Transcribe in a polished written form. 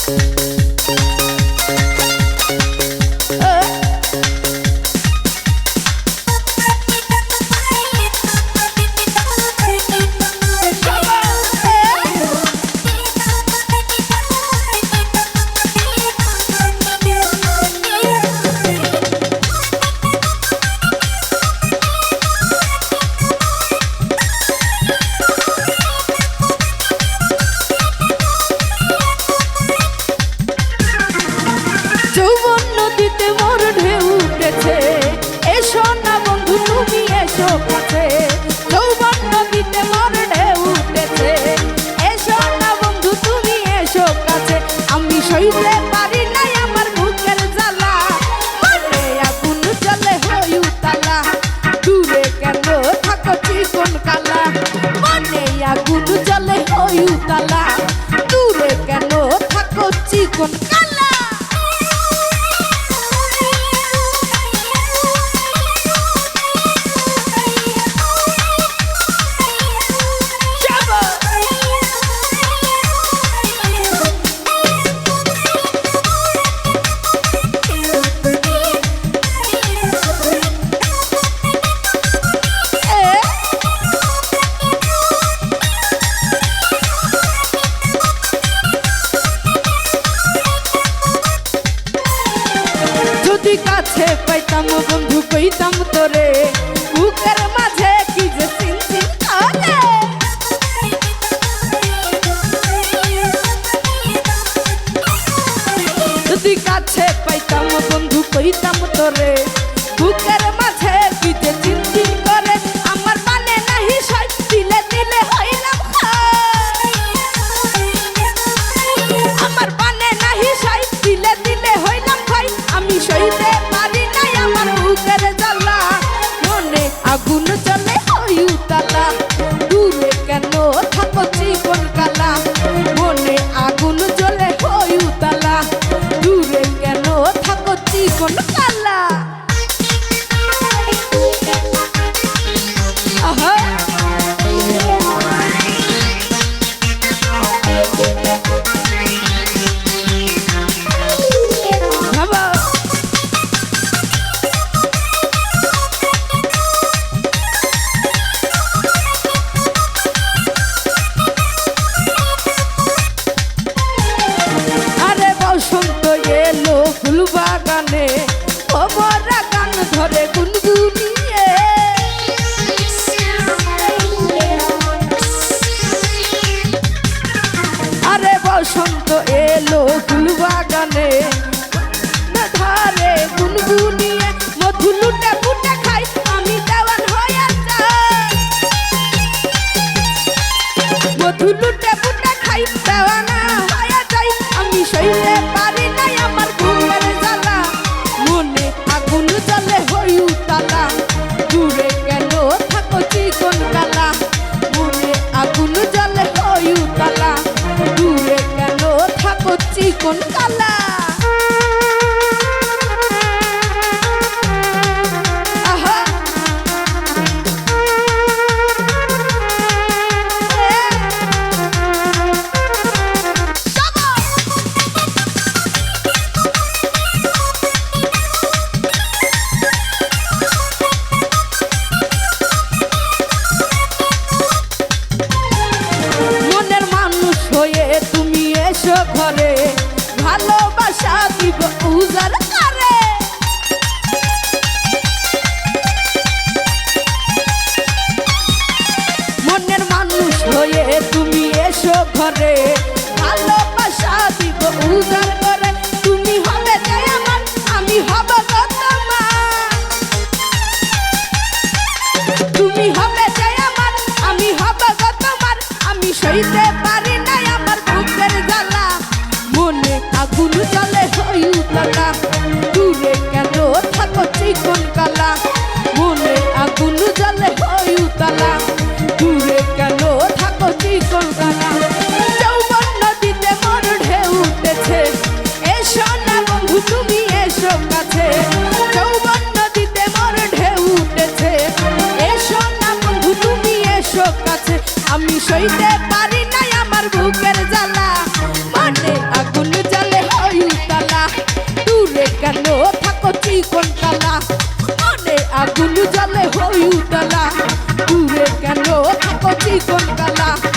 যৌবন নদীতে মোর ঢেউ উঠেছে, এসো না বন্ধু তুমি এসো কাছে। যৌবন নদীতে মোর ঢেউ উঠেছে, এসো না বন্ধু তুমি এসো কাছে। আমি সইতে পারি নাই আমার বুকের জ্বালা, মনে আগুন জ্বলে হই উতালা। দূরে কেন থাকো চিকন কালা, মনে আগুন জ্বলে হই উতালা। দূরে কেন থাকো চিকন কালা। যদি কাছে পাইতাম বন্ধু কইতাম তোরে, বুকের মাঝে কি যে চিনচিন করে। যদি কাছে পাইতাম বন্ধু কইতাম তোরে, বুকের মাঝে কি যে চিনচিন করে। আমার মানে নাহি সই, দিলে দিলে হইলাম খাই। আমার মানে নাহি সই, দিলে দিলে হইলাম খাই। আমি সইতে পারি নাই আমার বুকের জ্বালা, মনে আগুন জ্বলে হই উতালা। দূরে কেন থাকো চিকন কালা, মনে আগুন জ্বলে হই উতালা। দূরে কেন থাকো চিকন কালা। আহা বসন্ত এলো ফুল বাগানে, ভমরা গান ধরে গুনগুনিয়ে। আরে বসন্ত এলো ফুল বাগানে, ধারে গুনগুনিয়ে। মধু লুটে ফুটে খাই আমি দেওয়ান হয়ে যাই। মধু লুটে ফুটে খাই দেওয়ানা হয়ে যাই। আমি সইতে পারি নাই আমার বুকের জ্বালা, মনে আগুন জ্বলে হই উতালা। দূরে কেন থাকো চিকন কালা, মনে আগুন জ্বলে হই উতালা। দূরে কেন থাকো চিকন কালা। তুমি এসো ঘরে, ভালোবাসা দিব উজাড় করে। মনের মানুষ হয়ে তুমি এসো ঘরে, ভালোবাসা দিব উজাড় করে। তুমি হবে যে আমার, আমি হব তোমার। তুমি হবে যে আমার, আমি হব তোমার। আমি সইতে পারি নাই আমার বুকের জ্বালা, মনে আগুন জ্বলে হই উতালা। দূরে কেন থাকো চিকন কালা, মনে আগুন জ্বলে হই উতালা। দূরে কেন থাকো চিকন কালা। যৌবন নদীতে মোর ঢেউ উঠেছে, এসো না বন্ধু তুমি এসো কাছে। যৌবন নদীতে মোর ঢেউ উঠেছে, এসো না বন্ধু তুমি এসো কাছে। আমি সইতে পারি নাই আমার বুকের জ্বালা, মনে আগুন জ্বালা। কোন কালা